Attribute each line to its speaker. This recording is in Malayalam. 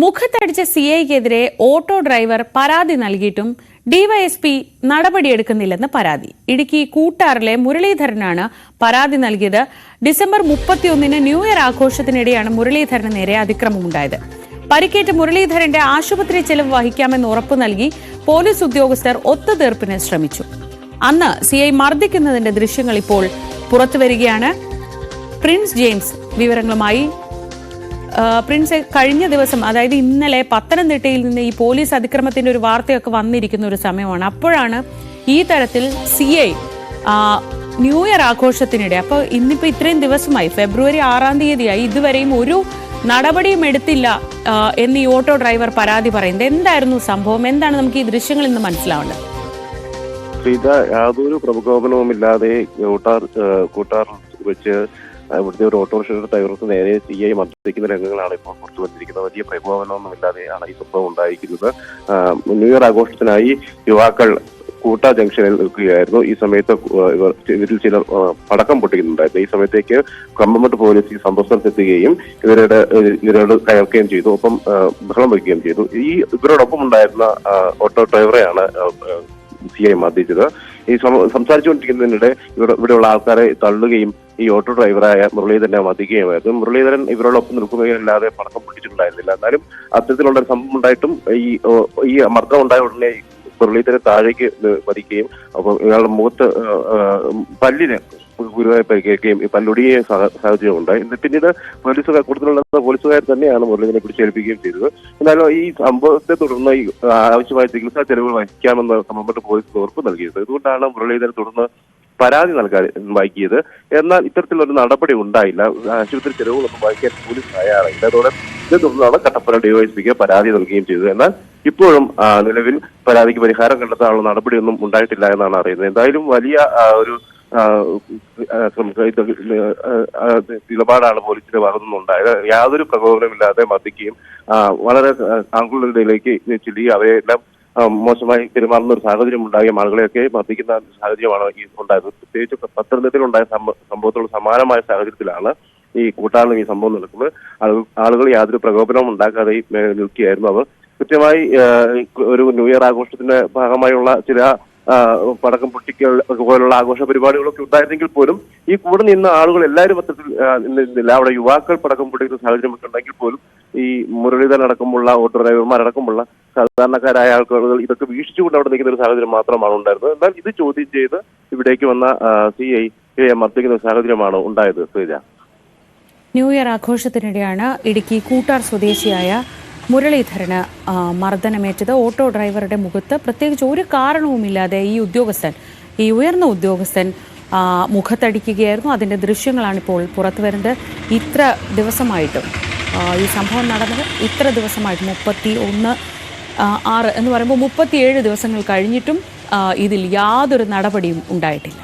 Speaker 1: മുഖത്തടിച്ച സിഐക്കെതിരെ ഓട്ടോ ഡ്രൈവർ പരാതി നൽകിയിട്ടും ഡിവൈഎസ്പി നടപടിയെടുക്കുന്നില്ലെന്ന് പരാതി. ഇടുക്കി കൂട്ടാറിലെ മുരളീധരനാണ് പരാതി നൽകിയത്. ഡിസംബർ 31-ന് ന്യൂ ഇയർ ആഘോഷത്തിനിടെയാണ് മുരളീധരന് നേരെ അതിക്രമമുണ്ടായത്. പരിക്കേറ്റ മുരളീധരന്റെ ആശുപത്രി ചെലവ് വഹിക്കാമെന്ന് ഉറപ്പു നൽകി പോലീസ് ഉദ്യോഗസ്ഥർ ഒത്തുതീർപ്പിന് ശ്രമിച്ചു. അന്ന് സിഐ മർദ്ദിക്കുന്നതിന്റെ ദൃശ്യങ്ങൾ ഇപ്പോൾ പുറത്തുവരികയാണ്. പ്രിൻസ് ജെയിംസ് വിവരങ്ങളുമായി. പ്രിൻസ്, കഴിഞ്ഞ ദിവസം, അതായത് ഇന്നലെ പത്തനംതിട്ടയിൽ നിന്ന് ഈ പോലീസ് അതിക്രമത്തിന്റെ ഒരു വാർത്തയൊക്കെ വന്നിരിക്കുന്ന ഒരു സമയമാണ്. അപ്പോഴാണ് ഈ തരത്തിൽ സിഐ ന്യൂ ഇയർ ആഘോഷത്തിനിടെ, അപ്പോൾ ഇന്നിപ്പോൾ ഇത്രയും ദിവസമായി, ഫെബ്രുവരി 6-ാം തീയതിയായി, ഇതുവരെയും ഒരു നടപടിയും എടുത്തില്ല എന്ന് ഈ ഓട്ടോ ഡ്രൈവർ പരാതി പറയുന്നത്. എന്തായിരുന്നു സംഭവം? എന്താണ് നമുക്ക് ഈ ദൃശ്യങ്ങളിൽ നിന്ന് മനസ്സിലാവേണ്ടത്?
Speaker 2: യാതൊരു പ്രകോപനവുമില്ലാതെ കൂട്ടാർ വെച്ച് ഇവിടുത്തെ ഒരു ഓട്ടോറിക്ഷയുടെ ഡ്രൈവർക്ക് നേരെ സിഐ മർദ്ദിക്കുന്ന രംഗങ്ങളാണ് ഇപ്പോൾ പുറത്തു വന്നിരിക്കുന്നത്. വലിയ പ്രകോപനമൊന്നുമില്ലാതെയാണ് ഈ സംഭവം ഉണ്ടായിരിക്കുന്നത്. ന്യൂ ഇയർ ആഘോഷത്തിനായി യുവാക്കൾ കൂട്ട ജംഗ്ഷനിൽ നിൽക്കുകയായിരുന്നു. ഈ സമയത്ത് ഇവരിൽ ചിലർ പടക്കം പൊട്ടിക്കുന്നുണ്ടായിരുന്നു. ഈ സമയത്തേക്ക് കമ്പമട്ട് പോലീസ് ഈ സംഭവസ്ഥലത്തെത്തുകയും ഇവരോട് കയർക്കുകയും ചെയ്തു. ഒപ്പം ബഹളം വയ്ക്കുകയും ചെയ്തു. ഇവരോടൊപ്പം ഉണ്ടായിരുന്ന ഓട്ടോ ഡ്രൈവറെയാണ് സിഐ മർദ്ദിച്ചത്. ഈ സംസാരിച്ചുകൊണ്ടിരിക്കുന്നതിനിടെ ഇവിടെയുള്ള ആൾക്കാരെ തള്ളുകയും ഈ ഓട്ടോ ഡ്രൈവറായ മുരളീധരനെ മർദ്ദിക്കുകയുമായിരുന്നു. മുരളീധരൻ ഇവരോടൊപ്പം നിൽക്കുകയല്ലാതെ പടക്കം പൊട്ടിച്ചിട്ടുണ്ടായിരുന്നില്ല. എന്നാലും അത്തരത്തിലുള്ള ഒരു സംഭവം ഉണ്ടായിട്ടും ഈ മർദ്ദം ഉണ്ടായ ഉടനെ മുരളീധരൻ താഴേക്ക് മതിക്കുകയും അപ്പം ഇയാളുടെ മുഖത്ത് പല്ലിന് ഗുരുവായി പരിക്കേൽക്കുകയും ഈ പല്ലൊടിയ സാഹചര്യം ഉണ്ടായി. പിന്നീട് കൂടുതലുള്ള പോലീസുകാർ തന്നെയാണ് മുരളീധരനെ പിടിച്ചേൽപ്പിക്കുകയും ചെയ്തത്. എന്നാലും ഈ സംഭവത്തെ തുടർന്ന് ഈ ആവശ്യമായ ചികിത്സാ ചെലവുകൾ വഹിക്കാമെന്ന് സംബന്ധപ്പെട്ട് പോലീസ് ഉറപ്പ് നൽകിയത്. ഇതുകൊണ്ടാണ് മുരളീധരൻ തുടർന്ന് പരാതി നൽകാൻ വൈകിയത്. എന്നാൽ ഇത്തരത്തിലൊരു നടപടി ഉണ്ടായില്ല. ആശുപത്രി ചെലവുകളൊന്നും വഹിക്കാൻ പോലീസ് തയ്യാറായില്ല. ഇതേ തുടർന്നാണ് കട്ടപ്പന ഡിവൈഎസ്പിക്ക് പരാതി നൽകുകയും ചെയ്തത്. എന്നാൽ ഇപ്പോഴും നിലവിൽ പരാതിക്ക് പരിഹാരം കണ്ടെത്താനുള്ള നടപടിയൊന്നും ഉണ്ടായിട്ടില്ല എന്നാണ് അറിയുന്നത്. എന്തായാലും വലിയ ഒരു നിലപാടാണ് പോലീസിന്റെ ഭാഗത്തുനിന്ന് ഉണ്ടായത്. യാതൊരു പ്രകോപനമില്ലാതെ മർദ്ദിക്കുകയും വളരെ ആളുകളുടെ ഇടയിലേക്ക് ചെല്ലുകയും അവരെല്ലാം മോശമായി പെരുമാറുന്ന ഒരു സാഹചര്യം ഉണ്ടാകിയ ആളുകളെയൊക്കെ മർദ്ദിക്കുന്ന സാഹചര്യമാണ് ഈ ഉണ്ടായത്. പ്രത്യേകിച്ച് പത്തനംതിട്ടയിലുണ്ടായ സംഭവത്തോട് സമാനമായ സാഹചര്യത്തിലാണ് ഈ കൂട്ടാറിലും ഈ സംഭവം നടക്കുന്നത്. ആളുകൾ യാതൊരു പ്രകോപനവും ഉണ്ടാക്കാതെ നിൽക്കുകയായിരുന്നു. അവർ കൃത്യമായി ഒരു ന്യൂ ഇയർ ആഘോഷത്തിന്റെ ഭാഗമായുള്ള ചില പടക്കം പൊട്ടിക്കൽ പോലുള്ള ആഘോഷ പരിപാടികളൊക്കെ ഉണ്ടായിരുന്നെങ്കിൽ പോലും ഈ കൂടെ നിന്ന ആളുകൾ എല്ലാവരും അത്തരത്തിൽ നിന്നില്ല. അവിടെ യുവാക്കൾ പടക്കം പൊട്ടിക്കുന്ന സാഹചര്യമൊക്കെ ഉണ്ടെങ്കിൽ പോലും ഈ മുരളീധരൻ അടക്കമുള്ള ഓട്ടോ ഡ്രൈവർമാരടക്കമുള്ള സാധാരണക്കാരായ ആൾക്കാർ ഇതൊക്കെ വീക്ഷിച്ചുകൊണ്ട് അവിടെ നിൽക്കുന്ന ഒരു സാഹചര്യം മാത്രമാണ് ഉണ്ടായിരുന്നത്. എന്നാൽ ഇത് ചോദ്യം ചെയ്ത് ഇവിടേക്ക് വന്ന സിഐ മർദ്ദിക്കുന്ന സാഹചര്യമാണ് ഉണ്ടായത്.
Speaker 1: ന്യൂ ഇയർ ആഘോഷത്തിനിടെയാണ് ഇടുക്കി കൂട്ടാർ സ്വദേശിയായ മുരളീധരന് മർദ്ദനമേറ്റത്. ഓട്ടോ ഡ്രൈവറുടെ മുഖത്ത് പ്രത്യേകിച്ച് ഒരു കാരണവുമില്ലാതെ ഈ ഉയർന്ന ഉദ്യോഗസ്ഥൻ മുഖത്തടിക്കുകയായിരുന്നു. അതിൻ്റെ ദൃശ്യങ്ങളാണിപ്പോൾ പുറത്തു വരുന്നത്. ഇത്ര ദിവസമായിട്ടും ഈ സംഭവം നടന്നത് ഇത്ര ദിവസമായിട്ടും 31/6 എന്ന് പറയുമ്പോൾ 37 ദിവസങ്ങൾ കഴിഞ്ഞിട്ടും ഇതിൽ യാതൊരു നടപടിയും ഉണ്ടായിട്ടില്ല.